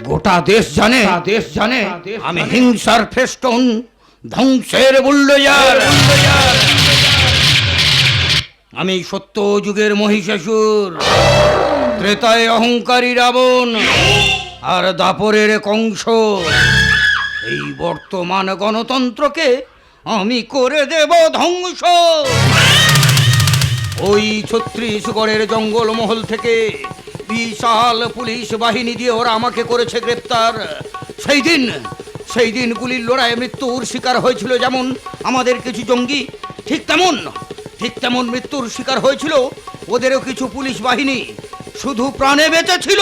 গোটা দেশ জানে আমি হিংসার ফেস্টন, ধ্বংসের বুল্ডোজার। আমি সত্য যুগের মহিষাসুর, ত্রেতায় অহংকারী রাবণ, আর দাপরের কংস। এই বর্তমান গণতন্ত্রকে আমি করে দেব ধ্বংস। ওই ছত্রিশগড়ের জঙ্গলমহল থেকে বিশাল পুলিশ বাহিনী দিয়ে ওরা আমাকে করেছে গ্রেপ্তার। সেই দিন গুলির লড়াইয়ে মৃত্যুর শিকার হয়েছিল যেমন আমাদের কিছু জঙ্গি, ঠিক তেমন মৃত্যুর শিকার হয়েছিল ওদেরও কিছু পুলিশ বাহিনী। শুধু প্রাণে বেঁচে ছিল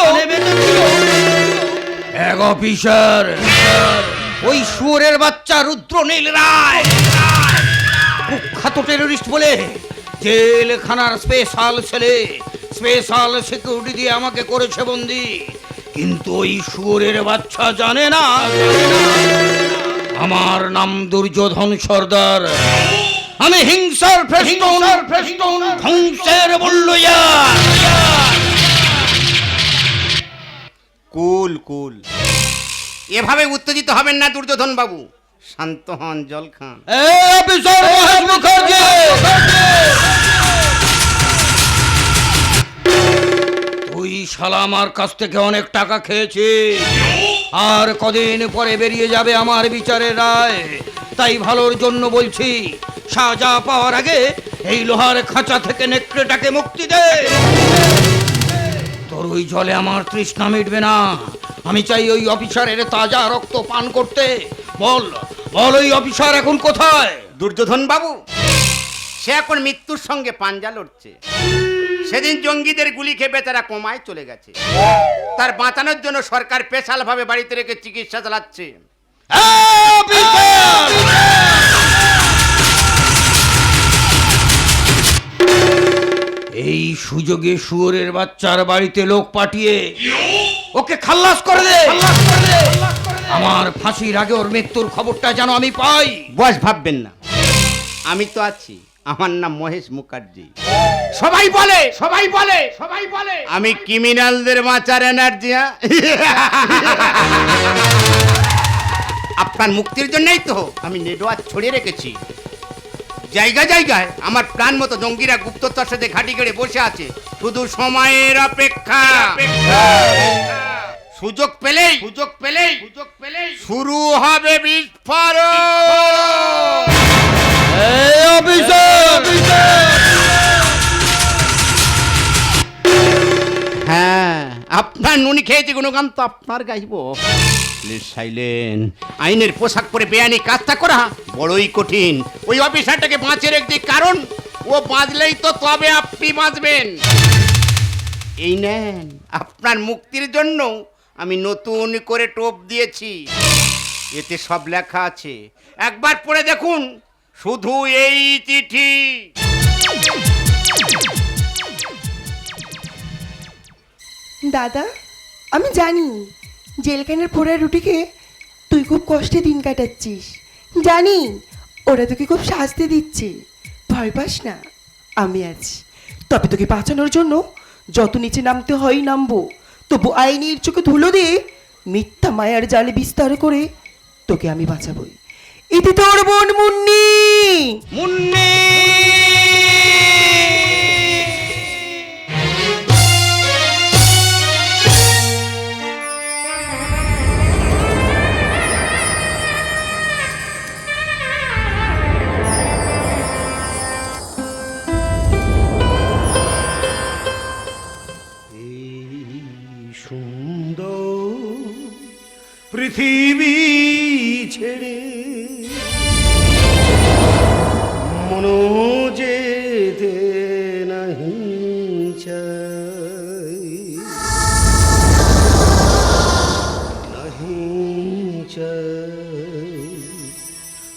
এক অফিসার, ওই শুয়োরের বাচ্চা রুদ্রনীল রায়। কুখ্যাত টেররিস্ট বলে জেলখানার স্পেশাল সেলে স্পেশাল সিকিউরিটি দিয়ে আমাকে করেছে বন্দি। কিন্তু ওই শুয়োরের বাচ্চা জানে না আমার নাম দুর্যোধন সর্দার। আমি হিংসার ফেস্টন, ধ্বংসের বুল্ডোজার। কুল এভাবে উত্তেজিত হবেন না দুর্যোধন বাবু, শান্ত হন, জল খান। তুই শালা আমার কাছ থেকে অনেক টাকা খেয়েছি, আর কদিন পরে বেরিয়ে যাবে আমার বিচারের রায়। তাই ভালোর জন্য বলছি, সাজা পাওয়ার আগে এই লোহার খাঁচা থেকে নেকড়েটাকে মুক্তি দে। তোর ওই জলে আমার তৃষ্ণা মিটবে না। আমি চাই ওই অফিসারের তাজা রক্ত পান করতে। বল ওই অফিসার এখন কোথায়? দুর্যোধন বাবু, সে এখন মৃত্যুর সঙ্গে পাঞ্জা লড়ছে। সেদিন জঙ্গিদের গুলি খেয়ে বেচারা কোমায় চলে গেছে। তার বাঁচানোর জন্য সরকার স্পেশাল ভাবে বাড়িতে রেখে চিকিৎসা চালাচ্ছে। এই সুযোগে শুয়োরের বাচ্চার বাড়িতে লোক পাঠিয়ে ওকে খাল্লাস করে দে। আমার ফাঁসির আগে ওর মৃত্যুর খবরটা যেন আমি পাই। বস ভাববেন না, আমি তো আছি। আমার নাম মহেশ মুখার্জি। সবাই বলে আমি ক্রিমিনালদের বাঁচার এনার্জি। আপনার মুক্তির জন্যই তো আমি নেটওয়ার্ক ছড়িয়ে রেখেছি। জায়গায় আমার প্রাণ মতো জঙ্গিরা গুপ্তচর সাথে ঘাঁটি গেড়ে বসে আছে, শুধু সময়ের অপেক্ষা। সুযোগ পেলেই শুরু হবে বিস্ফোরণ। হ্যাঁ, আপনার নুনি খেয়েছি কোনো গান তো আপনার গাইব। সাইলেন্ট, আইনের পোশাক পরে বেআইনি কাজটা করা বড়ই কঠিন। ওই অফিসারটাকে বাঁচিয়ে রেখে, কারণ ও বাঁচলেই তো তবে আপনি বাঁচবেন। এই নেন, আপনার মুক্তির জন্য আমি নতুন করে টোপ দিয়েছি। এতে সব লেখা আছে, একবার পড়ে দেখুন। শুধু এই চিঠি। দাদা, আমি জানি জেলখানার পোড়া রুটিকে তুই খুব কষ্টে দিন কাটাচ্ছিস। জানি ওরা তোকে খুব শাস্তি দিচ্ছে। ভয় পাস না, আমি আছি। তবে তোকে বাঁচানোর জন্য যত নিচে নামতে হয় নামবো। তবু আইনের চোখে ধুলো দিয়ে মিথ্যা মায়ার জালে বিস্তার করে তোকে আমি বাঁচাবই। এতে তোর বোন মুন্নি। পৃথিবী ছেড়ে মনো যেতে নাহি চাই,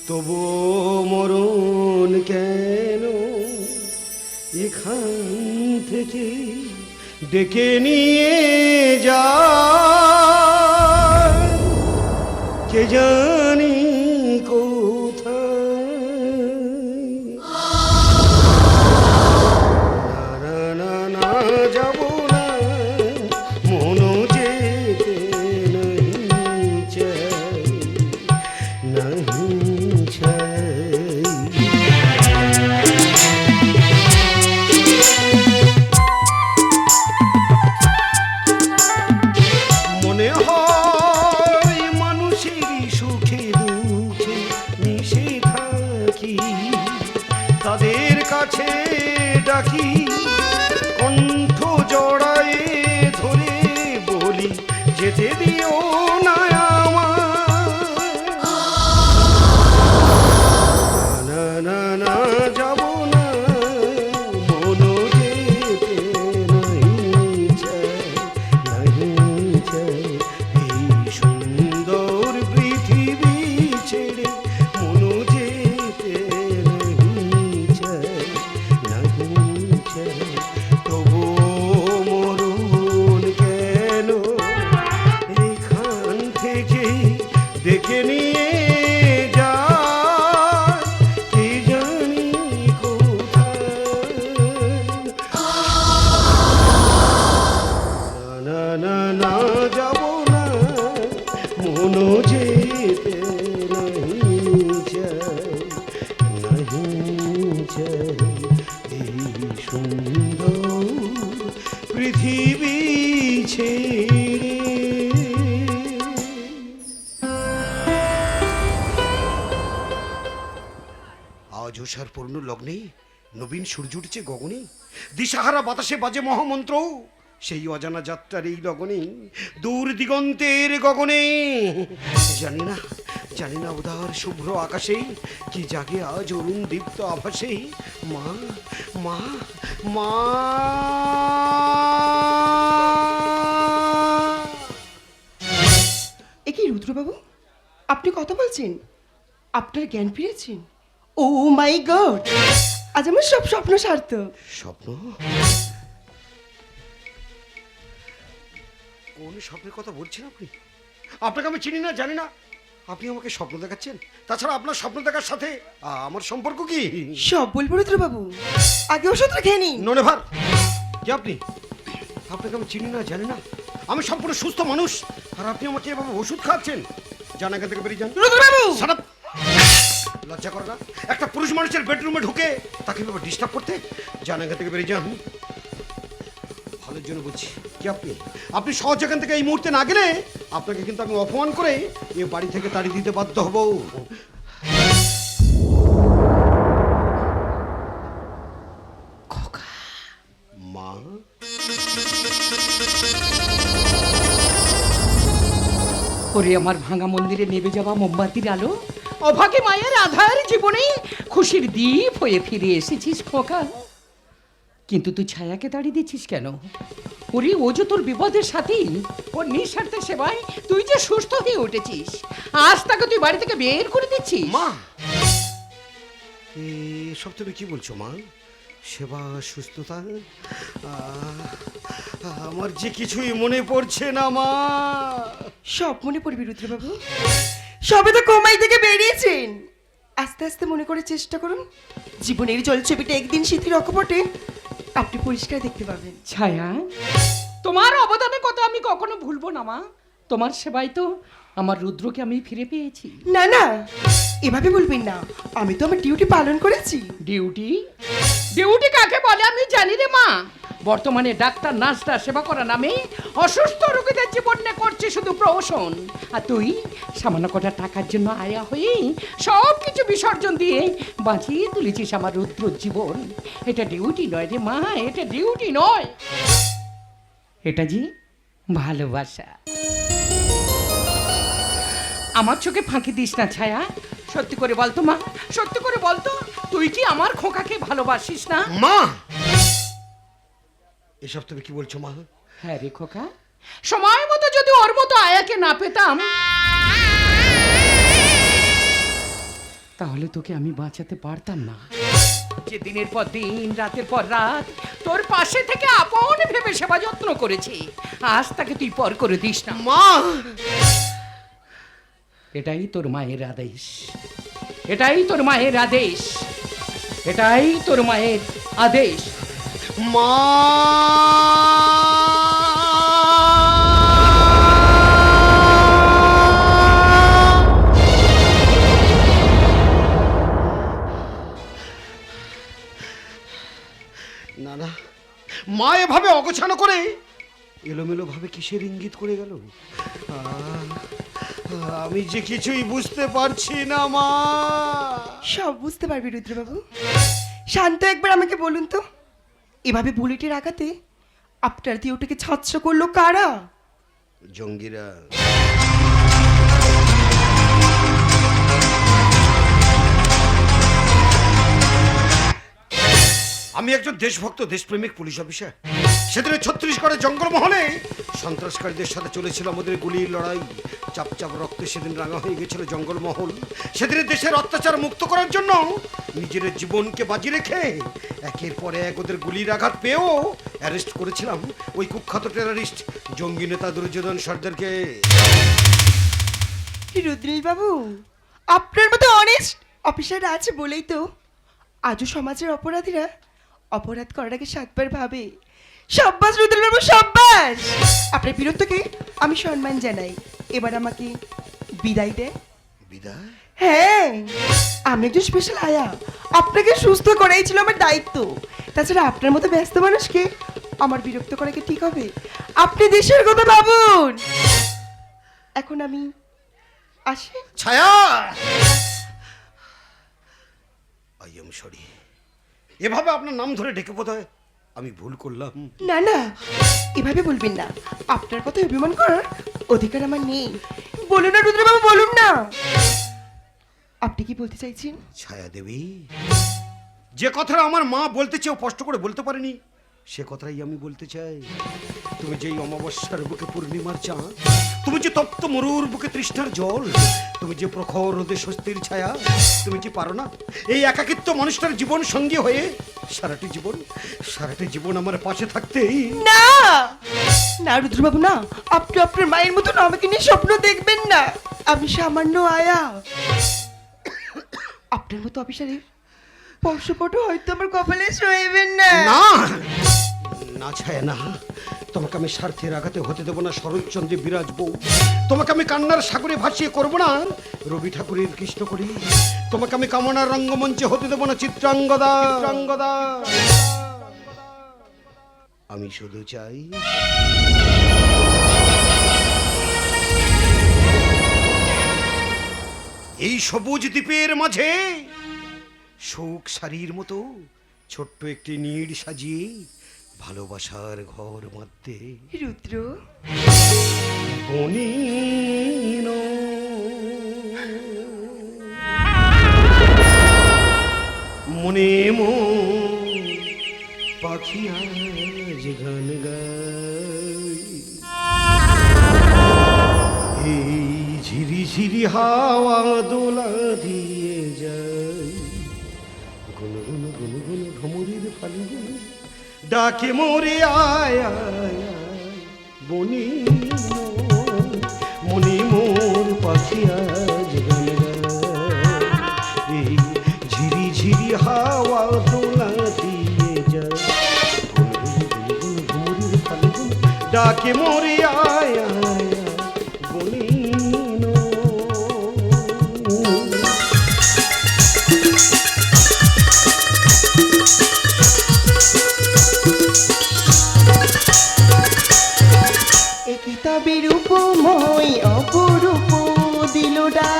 তবু মরণ কেন এখান থেকে ডেকে নিয়ে যা, কে জানি কোথায়। না যাব না, মন যেতে নাই। বলি যেতে দিও না আমায়। না না না যাব না, মনো যেতে নাহি চায়, নাহি চায়। এই সুন্দর পৃথিবী ছেড়ে মনো যেতে নাহি চায়, নাহি চায়। তবু মরণ কেন এখান থেকে দেখে নিয়ে যায়, কে জানি কোথায়। না না না যাব না, মনো যেতে নাহি চায়, নাহি চায়। এই সুন্দর পৃথিবী ছেড়ে। আজ ওষার পূর্ণ লগ্নে নবীন সূর্য উঠছে গগনে, দিশাহারা বাতাসে বাজে মহামন্ত্র। সেই অজানা যাত্রার এই লগনে, দূর দিগন্তের গগনে। জানি না, জানি না উদার শুভ্র আকাশে কি জাগে আজ অরুণ দীপ্ত আভাসে। মা মা মা। এ কি রুদ্রবাবু, আপনি কথা বলছেন? আপনার জ্ঞান ফিরেছেন? ও মাই গড, আজ আমার সব স্বপ্ন সার্থক। স্বপ্ন? কোন স্বপ্নের কথা বলছেন আপনি? আপনাকে আমি চিনি না, জানি না, আপনি আমাকে স্বপ্ন দেখাচ্ছেন। তাছাড়া আপনার স্বপ্ন দেখার সাথে আমার সম্পর্ক কি? সব বলবো রুদ্রবাবু, আগে ওষুধটা খেয়ে নিন। ননে ভার কি আপনি? আপনাকে আমি চিনি না, জানি না, আমি সম্পূর্ণ সুস্থ মানুষ, আর আপনি আমাকে এভাবে ওষুধ খাওয়াচ্ছেন। জানা এখান থেকে বেরিয়ে যান। রুদ্রবাবু! Shut up! লজ্জা করে না একটা পুরুষ মানুষের বেডরুমে ঢুকে তাকে এভাবে ডিস্টার্ব করতে? জানা এখান থেকে বেরিয়ে যান। ভালোর জন্য বলছি। কি আপনি আপনি সহজ এখান থেকে এই মুহূর্তে না গেলে আপনাকে কিন্তু আমি অপমান করে এ বাড়ি থেকে তাড়িয়ে দিতে বাধ্য হব। মা, ওরে আমার ভাঙা মন্দিরে নেবে যাওয়া মোমবাতির আলো, অভাগে মায়ের আধার জীবনে খুশির দ্বীপ হয়ে ফিরে এসেছিস খোকা। কিন্তু তুই ছায়াকে দাঁড়িয়ে দিচ্ছিস কেন? ওরে ও যে তোর বিপদের সাথী, ওর নিঃস্বার্থে সেবায় তুই যে সুস্থ হয়ে উঠেছিস, আজ তাকে তুই বাড়ি থেকে বের করে দিচ্ছিস। মা, এসব তুমি কি বলছো মা? সেবা, সুস্থতা, আমার যে কিছুই মনে পড়ছে না মা। সব মনে পড়বে রুদ্রবাবু, সবে তো কোমাই থেকে বেরিয়েছেন। আস্তে আস্তে মনে করে চেষ্টা করুন, জীবনের জলছবিটা একদিন স্মৃতির অকপটে আপনি পরিষ্কার দেখতে পাবেন। ছায়া, তোমার অবদানের কথা আমি কখনো ভুলবো না মা। তোমার সেবায় তো আমার রুদ্রকে আমি ফিরে পেয়েছি। না না, এভাবে বলবেন না, আমি তো আমার ডিউটি পালন করেছি। ডিউটি? ডিউটি কাকে বলে আমি জানি রে মা। বর্তমানে ডাক্তার নার্সরা সেবা করা নামে অসুস্থ রোগীদের জীবন নিয়ে করছে শুধু প্রহসন। আর তুই সামান্য কটা টাকার জন্য আয়া হয়ে সব কিছু বিসর্জন দিয়ে বাঁচিয়ে তুলেছিস আমার রুদ্র জীবন। এটা ডিউটি নয় রে মা, এটা ডিউটি নয়, এটা যে ভালোবাসা। আমার চোখে ফাঁকি দিস না ছায়া। সত্যি করে বলতো মা, সত্যি করে বলতো, তুই কি আমার খোকাকে ভালোবাসিস না? মা, এসব তুমি কি বলছো মা? হ্যাঁ রে খোকা, সময় মতো যদি ওর মতো আয়াকে না পেতাম তাহলে তোকে আমি বাঁচাতে পারতাম না। যে দিনের পর দিন, রাতের পর রাত তোর পাশে থেকে আপন ভেবে সেবা যত্ন করেছি, আজ তাকে তুই পর করে দিস না। মা, এটাই তোর মায়ের আদেশ, এটাই তোর মায়ের আদেশ, এটাই তোর মায়ের আদেশ। মা, না না, মা এভাবে অগোছানো করে এলোমেলো ভাবে কিসের ইঙ্গিত করে গেল? আমি যে কিছুই বুঝতে পারছি না মা। সব বুঝতে পারবি রুদ্রবাবু, শান্ত একবার আমাকে বলুন তো, এভাবে বুলেটের আঘাতে আপনার দিয়ে ওটাকে ছত্র করলো কারা? জঙ্গিরা। আমি একজন দেশভক্ত দেশপ্রেমিক পুলিশ অফিসার। সেদিনে ছত্তিশগড়ের জঙ্গলমহলে সন্ত্রাসকারীদের সাথে চলেছিল আমাদের গুলির লড়াই। চাপচাপ রক্তে সেদিন রাঙা হয়ে গেছিল জঙ্গলমহল। সেদিনে দেশের অত্যাচার মুক্ত করার জন্য নিজের জীবনকে বাজি রেখে একের পর এক ওদের গুলির আঘাত পেয়েও অ্যারেস্ট করেছিলাম ওই কুখ্যাত টেররিস্ট জঙ্গি নেতা দুর্যোধন সর্দারকে। রুদ্রিল বাবু, আপনার মতো অনেস্ট অফিসার আছে বলেই তো আজও সমাজের অপরাধীরা অপরাধ করার আগে 7 বার ভাবে। সাব্বাস রুদ্রিল বাবু, সাব্বাস। আপনার বীরত্বকে আমি সম্মান জানাই। এবার আমাকে বিদায় দেন। বিদায়? হ্যাঁ, আমি একজন স্পেশাল আয়া। আপনাকে সুস্থ করাই ছিল আমার দায়িত্ব। তাছাড়া আপনার মতো ব্যস্ত মানুষকে আমার বিরক্ত করা কি ঠিক হবে? আপনি দেশের কথা ভাবুন। এখন আমি আসি। ছায়া, আই এম সরি। এভাবে আপনার নাম ধরে ডেকে বোধহয় আমি ভুল করলাম। না না, এভাবে বলবেন না। আপনার কথা অভিমান করার অধিকার আমার নেই। বলুন না রুদ্রবাবু, বলুন না। আপনি কি বলতে চাইছেন? ছায়া দেবী, যে কথাটা আমার মা বলতে চেয়েও কষ্ট করে বলতে পারেনি সে কথাই আমি বলতে চাই। তুমি যেই অমাবস্যার বুকে পূর্ণিমার চাঁদ, তুমি যে তপ্ত মরুর বুকে তৃষ্ণার জল, তুমি যে প্রখর রোদে স্বস্তির ছায়া, তুমি কি পারো না এই একাকিত্ব মানুষটার জীবন সঙ্গী হয়ে সারাটি জীবন আমার পাশে থাকতেই? না না রুদ্রবাবু, না। আপনি আপনার মায়ের মতন আমাকে নিয়ে স্বপ্ন দেখবেন না। আমি সামান্য আয়া। আপনার মতো অফিসারের পশুপটু হয়তো আমার কপালে শোয়েবেন না। না না ছায়া, না। তোমাকে আমি স্বার্থের আঘাতে হতে দেবো না শরৎচন্দ্রে বিরাজ বউ। তোমাকে আমি কান্নার সাগরে ভাসিয়ে করবো না রবি ঠাকুরের কৃষ্ণ করি। তোমাকে আমি কামনার রঙ্গমঞ্চে হতে দেবো না চিত্রাঙ্গদা। আমি শুধু চাই এই সবুজ দ্বীপের মাঝে শোক সারির মতো ছোট্ট একটি নীড় সাজিয়ে ভালোবাসার ঘর মধ্যে রুদ্র, বনীন মনে পাখি আজ গান গায়, এই ঝিরি ঝিরি হাওয়া দোলা দিয়ে যায়, গুন গুন গুন গুন ভ্রমরের ফাল্গুন ডাকে মোরে আয় আয় বনি মনে মোর পাখি আজ গান গায়, এই ঝিরি ঝিরি হাওয়া দোলা দিয়ে যায়, গুন গুন গুন গুন ভ্রমরের ফাল্গুন ডাকে মোরে আয় আয় বনি। তবে রূপময় অপরূপ দিলডা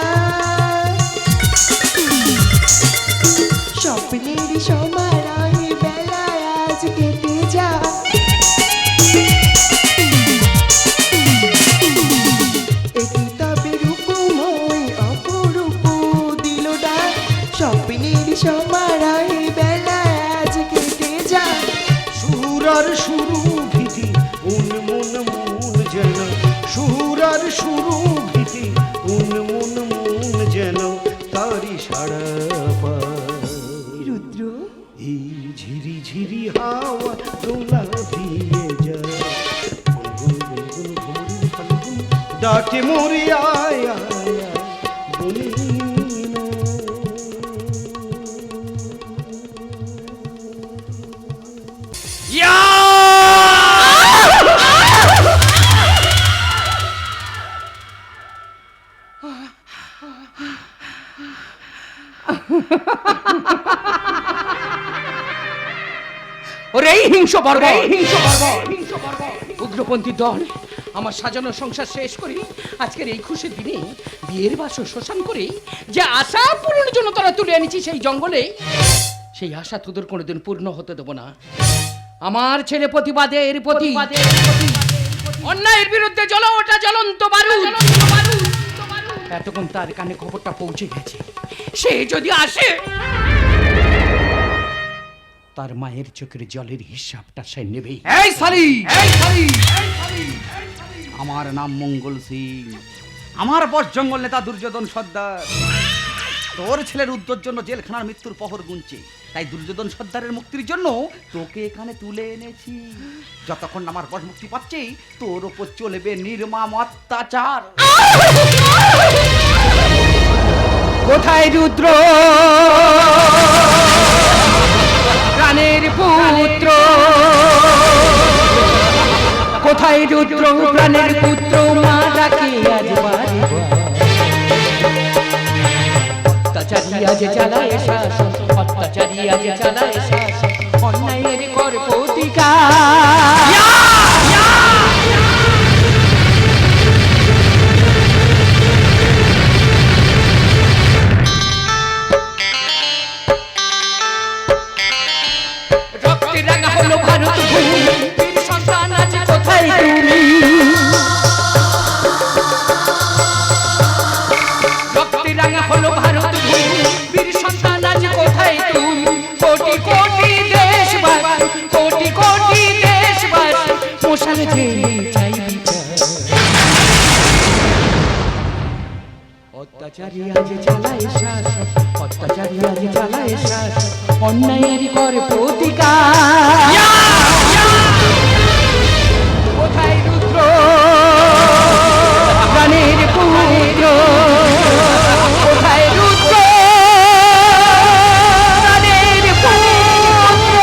স্বপ্নের সমারোহে বেলায় আজ কেটে যা, এটি তবে রূপময় অপরূপ দিলডা স্বপ্নের সমারোহে বেলায় আজ কেটে যা, সুরার শুরু ভীতি উন্মন মন যেন, সুরার শুরু ভীতি উন্মন মন যেন তারি সারা পায়, রুদ্র এই ঝিরি ঝিরি হাওয়া দোলা দিয়ে যায়, গুন গুন গুন গুন ভ্রমরের ফাল্গুন ডাকে মোরে আয় আয় বলিন। ওরে হিংস বর্ব, উগ্রপন্থী দল আমার সাজানো সংসার শেষ করে আজকের এই খুশির দিনে বিয়ের বাসর শ্মশান করে যে আশা পূরণের জন্য তারা তুলে এনেছি সেই জঙ্গলে, সেই আশা তোদের কোনোদিন পূর্ণ হতে দেব না। আমার ছেলে প্রতিবাদের প্রতি অন্যায়ের বিরুদ্ধে জ্বলো ওটা জ্বলন্ত বারুদ। এতক্ষণ তার কানে খবরটা পৌঁছে গেছে, সে যদি আসে তার মায়ের চোখের জলের হিসাবটা সে নেবেই। এই সালি, এই সালি, আমার নাম মঙ্গল সিং, আমার বস জঙ্গল নেতা দুর্যোধন সর্দার। তোর ছেলের উদ্যোর জন্য জেলখানার মৃত্যুর প্রহর গুনছে, তাই দুর্যোধন সর্দারের মুক্তির জন্য তোকে এখানে তুলে এনেছি। যতক্ষণ আমার বস মুক্তি পাচ্ছে তোর ওপর চলবে নির্মম অত্যাচার। কোথায় রুদ্র প্রাণের পুত্র, কোথায় রুদ্র প্রাণের পুত্র, মা ডাকে আজ বারে অত্যাচারী আজ চালায় শাসন, অত্যাচারী আজ চালায় শাসন, অন্যায়ের কর প্রতিকার। রক্তে রাঙা হলো ভারত ভূমি, বীর সন্তান আজ কোথায় তুমি? রক্তে রাঙা হলো ভারত ভূমি, বীর সন্তান আজ কোথায় তুমি? কোটি কোটি দেশবাসী, কোটি কোটি দেশবাসী মশাল জেলে চাই বিচার। অত্যাচারী আজ চালায় শাসন, অত্যাচারী আজ চালায় শাসন, অন্যায়ের কর প্রতিকার। কোথায় রুদ্র প্রাণের পুত্র, কোথায় রুদ্র প্রাণের পুত্র?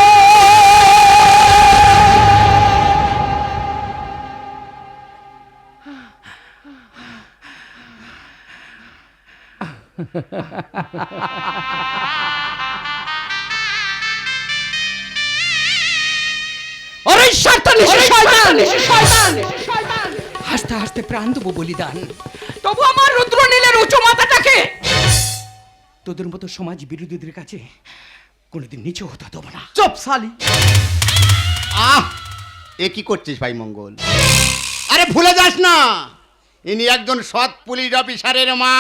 ওরে শয়তান, শয়তান, শয়তান, হাসতে হাসতে প্রাণ দেবো বলিদান, তবু আমার রুদ্র নীলের উঁচু মাথাটাকে তোদের মতো সমাজ বিরোধীদের কাছে কোনোদিন নিচু হতে দেবো না। চুপ সালি। আহ, এ কি করছিস ভাই মঙ্গল? আরে ভুলে যাস না, ইনি একজন সৎ পুলিশ অফিসারের মা।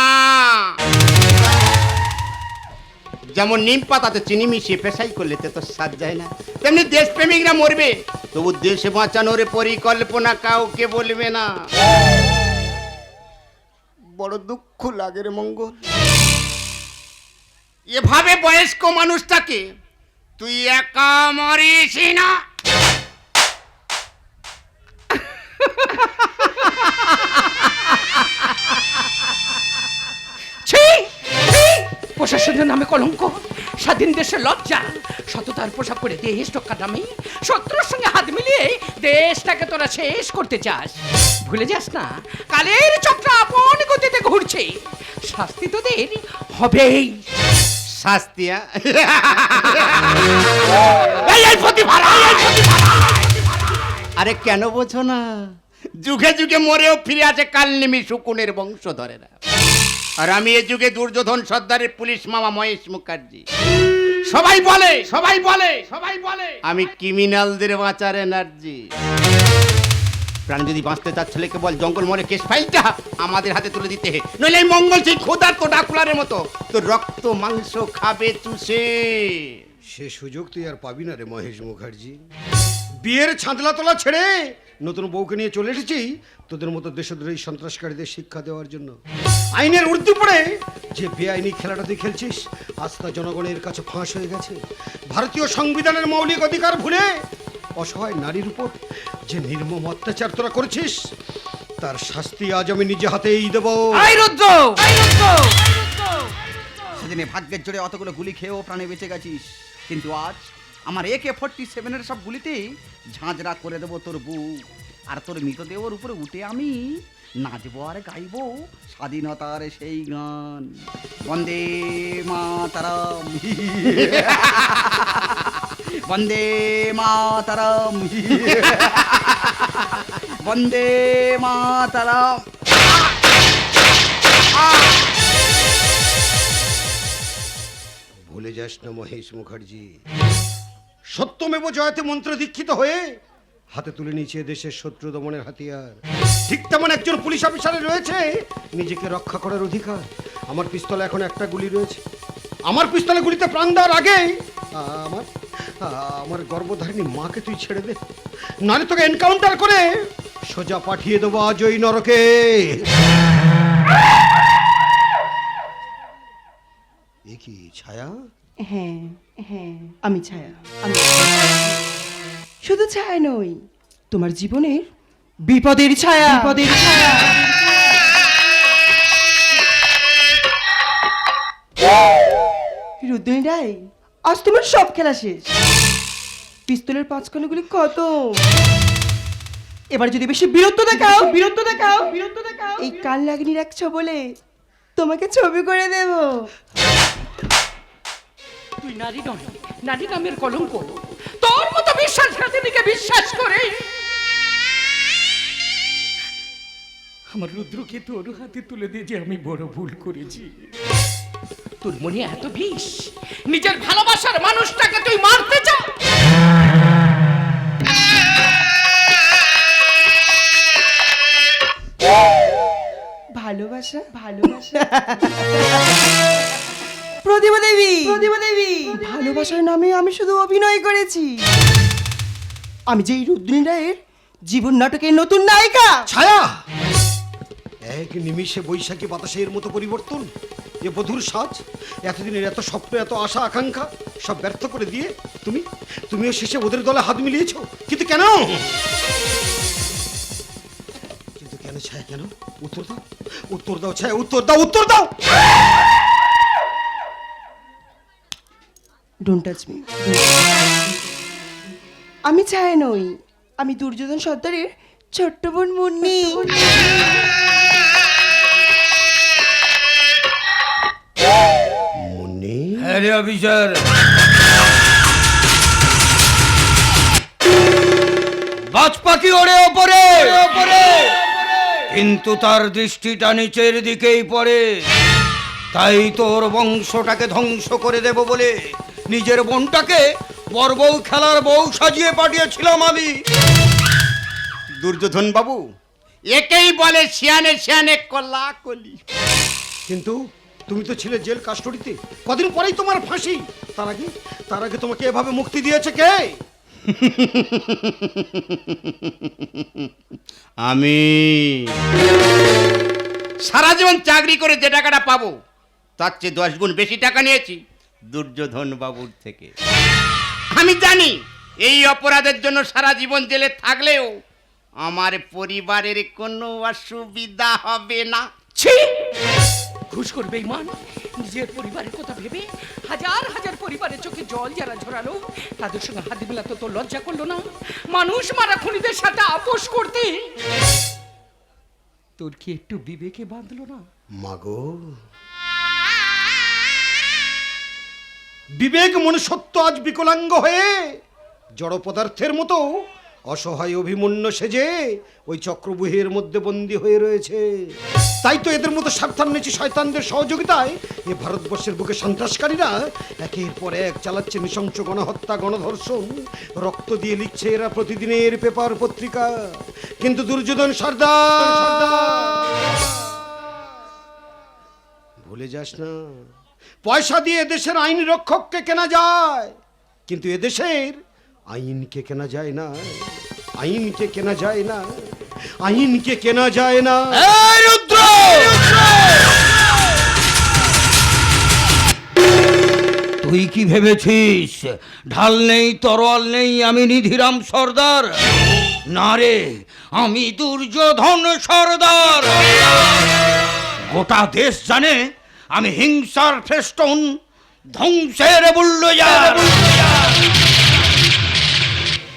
যেমন নিম পাতাতে চিনি মিশিয়ে পেশাই করলে তো সাজ যায় না, তেমনি দেশপ্রেমিকরা মরবে তবু দেশ বাঁচানোর পরিকল্পনা কাউকে বলবে না। বড় দুঃখ লাগে রে মঙ্গল, এভাবে বয়স্ক মানুষটাকে তুই একা মরিস না। ছি, ছি! প্রশাসনের নামে কলঙ্ক, স্বাধীন দেশের লজ্জা, সততার পোশাক করে দেশ রক্ষা নামে শত্রুর সঙ্গে হাত মিলিয়ে দেশটাকে তোরা শেষ করতে চাস। ভুলে যাস না, কালের চক্র আপন গতিতে ঘুরছে, শাস্তি তোদের হবেই। শাস্তিয়া আরে কেন বোঝো না, যুগে যুগে মরেও ফিরে আছে কালনেমি শকুনের বংশধরেরা। আর আমি এ যুগে দুর্যোধন সর্দারের পুলিশ মামা মহেশ মুখার্জি। সবাই বলে, সবাই বলে, সবাই বলে আমি ক্রিমিনালদের বাঁচার এনার্জি। প্রাণ যদি বাঁচতে চার ছেলেকে বল জঙ্গল মরে কেস ফাইলটা আমাদের হাতে তুলে দিতে, নইলে এই মঙ্গল সেই খোদার তো ডাকুলারের মতো তোর রক্ত মাংস খাবে চুষে। সে সুযোগ তুই আর পাবি না রে মহেশ মুখার্জি। বিয়ের ছাঁদলা তোলা ছেড়ে নতুন বউকে নিয়ে চলে এসেছি তোদের মতো দেশদ্রোহী সন্ত্রাসকারীদের শিক্ষা দেওয়ার জন্য। আইনের ঊর্ধ্বে পড়ে যে বেআইনি খেলাটা তুই খেলছিস আজ তা জনগণের কাছে ফাঁস হয়ে গেছে। ভারতীয় সংবিধানের মৌলিক অধিকার ভুলে অসহায় নারীর উপর যে নির্মম অত্যাচার তোরা করেছিস তার শাস্তি আজ আমি নিজে হাতেই দেবো। এই রুদ্র, এই রুদ্র! সেদিনে ভাগ্যের জোরে অতগুলো গুলি খেয়েও প্রাণে বেঁচে গেছিস, কিন্তু আজ আমার AK-47 সব গুলিতে ঝাঁঝরা করে দেবো তোর বুক, আর তোর মৃতদেহর উপরে উঠে আমি নাচবো আর গাইবো স্বাধীনতার সেই গান, বন্দে মাতরম, বন্দে মাতরম, বন্দে মাতরম। ভুলে যাস না মহেশ মুখার্জি, সত্যমেব জয়তে মন্ত্র দীক্ষিত হয়ে হাতে তুলে নিয়েছে দেশের শত্রু দমনের হাতিয়ার। ঠিক তেমন একজন পুলিশ অফিসারের রয়েছে নিজেকে রক্ষা করার অধিকার। আমার পিস্তলে এখন একটা গুলি রয়েছে। আমার পিস্তলে গুলিতে প্রাণ দেওয়ার আগে আমার আমার গর্ভধারিণী মাকে তুই ছেড়ে দে, নাহলে তোকে এনকাউন্টার করে সোজা পাঠিয়ে দেবো আজ ওই নরকে। এ কি ছায়া? হ্যাঁ হ্যাঁ, আমি ছায়া। আমি শুধু ছায়া নই, তোমার জীবনের বিপদের ছায়া। বিপদের ছায়া। রুদ্রনী রায়, আজ তোমার সব খেলা শেষ। পিস্তলের পাঁচখানাগুলি কত, এবার যদি বেশি বীরত্ব দেখাও, বীরত্ব দেখাও, বীরত্ব দেখাও, এই কান লাগনি রাখছো বলে তোমাকে ছবি করে দেব। তুই নারী নয়, নারী নামের কলঙ্ক। তোর মতো বিশ্বাসঘাতিনীকে বিশ্বাস করে আমার রুদ্রকে তোর হাতে তুলে দিয়ে যে আমি বড় ভুল করেছি। তোর মনে এত বিষ, নিজের ভালোবাসার মানুষটাকে তুই মারতে চাও। ভালোবাসা, ভালোবাসা। প্রতিভা দেবী, প্রতিভা দেবী, ভালোবাসার নামে আমি শুধু অভিনয় করেছি। আমি যে এই রুদ্রনী রায়ের জীবন নাটকের নতুন নায়িকা। ছায়া, এক নিমিষে বৈশাখী বাতাসের মতো পরিবর্তন। এ বধুর সাজ, এতদিনের এত স্বপ্ন, এত আশা আকাঙ্ক্ষা সব ব্যর্থ করে দিয়ে তুমিও শেষে ওদের দলে হাত মিলিয়েছো। কিন্তু কেন? কিন্তু কেন ছায়া, কেন? উত্তর দাও, উত্তর দাও ছায়া, উত্তর দাও, উত্তর দাও। Don't touch me. আমি ছায়া নই, আমি দুর্যোধন সর্দারের ছোট্ট বোন মুন্নি। মুন্নি? হ্যাঁ রে অফিসার, বাজ পাখি ওড়ে ওপরে, কিন্তু তার দৃষ্টিটা নিচের দিকেই পড়ে। তাই তোর বংশটাকে ধ্বংস করে দেব বলে নিজের বোনটাকে বরবউ খেলার বউ সাজিয়ে পাঠিয়েছিলাম আমি। দুর্যোধন বাবু, একেই বলে শিয়ানে শিয়ানে কলা কলি। কিন্তু তুমি তো ছিলে জেল কাস্টডিতে, কদিন পরেই তোমার ফাঁসি। তার আগে তোমাকে এভাবে মুক্তি দিয়েছে কে? আমি সারা জীবন চাকরি করে যে টাকাটা পাবো তার চেয়ে 10 গুণ বেশি টাকা নিয়েছি দুর্যোধন বাবুর থেকে। আমি জানি এই অপরাধের জন্য সারা জীবন জেলে থাকলেও আমার পরিবারের কোনো অসুবিধা হবে না। ছি, ঘুষ করবে ইমান। নিজের পরিবারের কথা ভেবে হাজার হাজার পরিবারের চোখে জল যারা ঝরালো, তাদের সঙ্গে হাত মিলাতে তো লজ্জা করলো না? মানুষ মারা খুনিদের সাথে আপোষ করতে তোর কি একটু বিবেকে বাঁধলো না? মাগো, বিবেক মনুষ্যত্ব আজ বিকলাঙ্গ হয়ে জড় পদার্থের মতো অসহায় অভিমন্য সেজে ওই চক্রবুহের মধ্যে বন্দী হয়ে রয়েছে। তাই তো এদের মতো স্বার্থান্বেষী শয়তানদের সহযোগিতায় এ ভারতবর্ষের বুকে সন্ত্রাসকারীরা একের পর এক চালাচ্ছে নৃশংস গণহত্যা, গণধর্ষণ। রক্ত দিয়ে লিখছে এরা প্রতিদিনের পেপার পত্রিকা। কিন্তু দুর্যোধন সর্দার, ভুলে যাস না, পয়সা দিয়ে দেশের আইন রক্ষককে কেনা যায়, কিন্তু এদেশের আইনকে কেনা যায় না। আইনকে কেনা যায় না, আইনকে কেনা যায় না। এই রুদ্র, তুই কি ভেবেছিস ঢাল নেই তরোয়াল নেই আমি নিধিরাম সর্দার? না রে, আমি দুর্যোধন সর্দার। গোটা দেশ জানে আমি হিংসার ফেস্টন, ধ্বংসের বুল্ডোজার।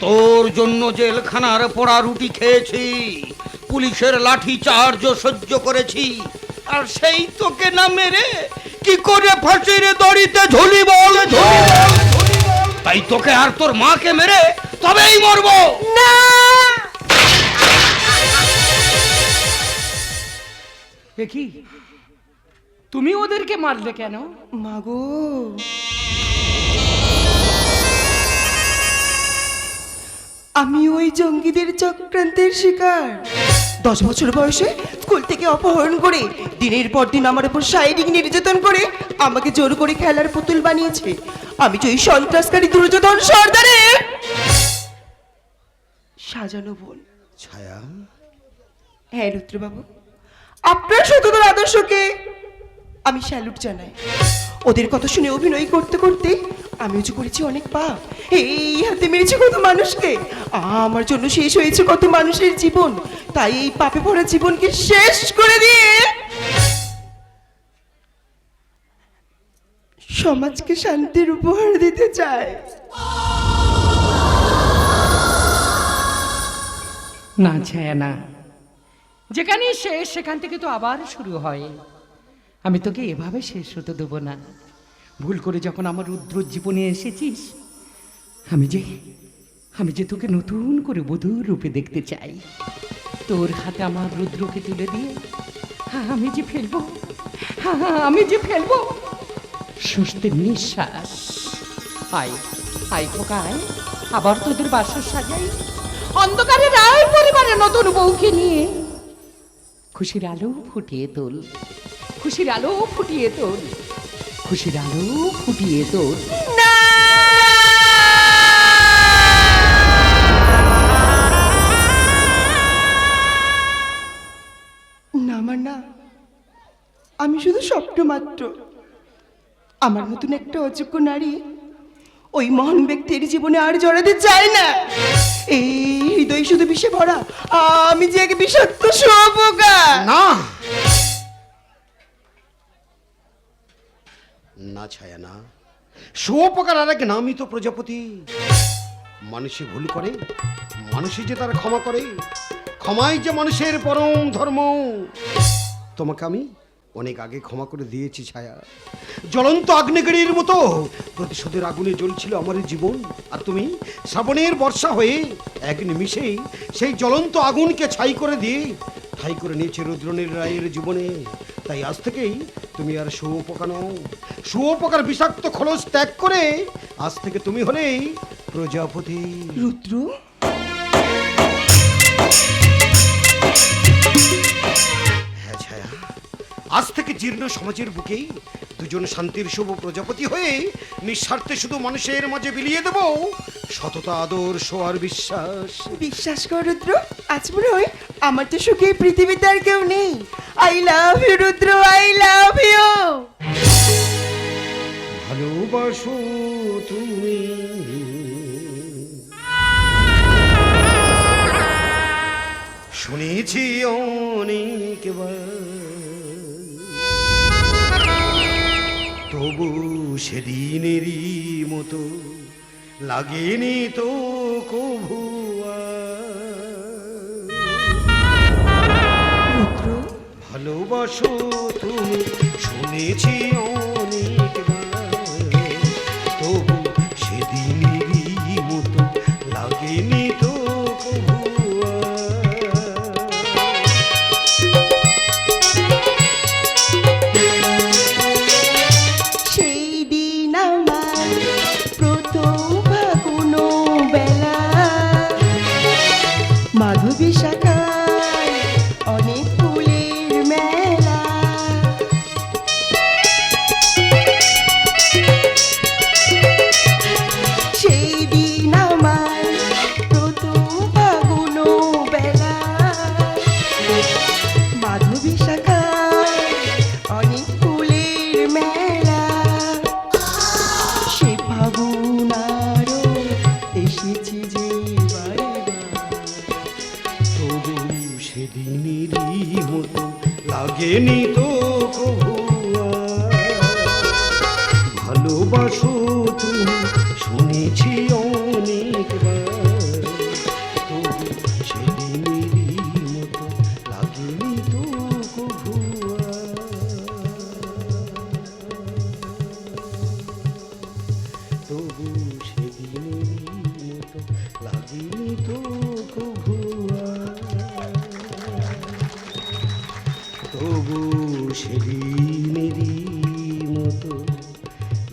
তোর জন্য জেলখানার পোড়া রুটি খেয়েছি, পুলিশের লাঠি চার্জ সহ্য করেছি, আর সেই তোকে না মেরে কি করে ফাঁসির দড়িতে ঝুলি বল? তাই তোকে আর তোর মাকে মেরে তবেই মরবো। না, এ কি, তুমি ওদেরকে মারলে কেন? মাগো, আমি ওই জঙ্গিদের চক্রান্তের শিকার। 10 বছর বয়সে স্কুল থেকে অপহরণ করে দিনের পর দিন আমার উপর শারীরিক নির্যাতন করে আমাকে জোর করে খেলার পুতুল বানিয়েছে। আমি যে ওই সন্ত্রাসকারী দুর্যোধন সর্দারের সাজানো বোন। ছায়া, হ্যাঁ রুদ্রবাবু, আপনার সততার আদর্শকে আমি স্যালুট জানাই। ওদের কথা শুনে অভিনয় করতে করতে আমিও যে করেছি অনেক পাপ। এই হাতে মেরেছি কত মানুষকে, আমার জন্য শেষ হয়েছে কত মানুষের জীবন। তাই এই পাপে ভরা জীবনকে শেষ করে দিয়ে সমাজকে শান্তির উপহার দিতে চাই। না ছায়া না, যেখানে শেষ সেখান থেকে তো আবার শুরু হয়। আমি তোকে এভাবে শেষ হতে দেবো না। ভুল করে যখন আমার রুদ্র জীবনে এসেছিস, আমি যে তোকে নতুন করে বধূর রূপে দেখতে চাই। তোর হাতে আমার রুদ্রকে তুলে দিয়ে আমি যে ফেলবো স্বস্তির নিঃশ্বাস। আয় খোকা আয়, আবার তোদের বাসর সাজাই অন্ধকারে রায় পরিবারের নতুন বউকে নিয়ে। খুশির আলো ফুটিয়ে তোল, খুশির আলো ফুটিয়ে তোল, খুশির আলো ফুটিয়ে তোল। না আমার না, আমি শুধু স্বপ্ন মাত্র। আমার মতন একটা অযোগ্য নারী ওই মহান ব্যক্তির জীবনে আর জড়াতে চায় না। এই হৃদয় শুধু বিষে ভরা, আমি যে এক বিষাক্ত শুঁয়োপোকা। না না ছায়া না, শুঁয়োপোকার আর এক নামই তো প্রজাপতি। মানুষে ভুল করে, মানুষই যে তার ক্ষমা করে। ক্ষমাই যে মানুষের পরম ধর্ম। তোমাকে আমি অনেক আগে ক্ষমা করে দিয়েছি ছায়া। জ্বলন্ত আগ্নেয়গিরির মতো প্রতিশোধের আগুনে জ্বলছিল আমার জীবন, আর তুমি শ্রাবণের বর্ষা হয়ে এক নিমিষেই সেই জ্বলন্ত আগুনকে ছাই করে দিয়ে ঠাই করে নিয়েছে রুদ্রনীল রায়ের জীবনে। তাই আজ থেকেই তুমি আর শুঁয়োপোকা নও। শুঁয়োপোকার বিষাক্ত খোলস ত্যাগ করে আজ থেকে তুমি হলেই প্রজাপতি। রুদ্র, হ্যাঁ ছায়া, আজ থেকে জীর্ণ সমাজের বুকেই দুজন শান্তির শুভ প্রজাপতি হয়ে নিঃস্বার্থে শুধু মানুষের মাঝে বিলিয়ে দেব সততা, আদর্শ আর বিশ্বাস। বিশ্বাস কর রুদ্র, আজ মনে হয় আমার তো সুখে এই পৃথিবীতে আর কেউ নেই। I love you Rudra, I love you. ভালোবাসো তুমি শুনেছি অনেকবার, তবু সেদিনেরই মতো লাগেনি তো কভু রুদ্র, ভালোবাসো তুমি শুনেছি অনেকবার, তবু সেদিনেরই মতো লাগেনি তো কভু। সেই দিন আমার প্রথম ফাগুন বেলা, মাধবী শাখায় অনেক ফুলের মেলা। সেই দিন আমার প্রথম ফাগুন বেলা, মাধবী শাখায় অনেক ফুলের মেলা। সে ফাগুন আরো এসেছে যে তবু সেদিনেরই মতো লাগেনি তো কভু। ভালোবাসো তুমি শুনেছি অনেকবার, তবু সেদিনেরই মতো লাগেনি তো কভু। তবু সেদিনেরই মতো লাগেনি তো কভু। তবু সেদিনেরই মতো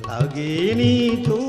লাগেনি তো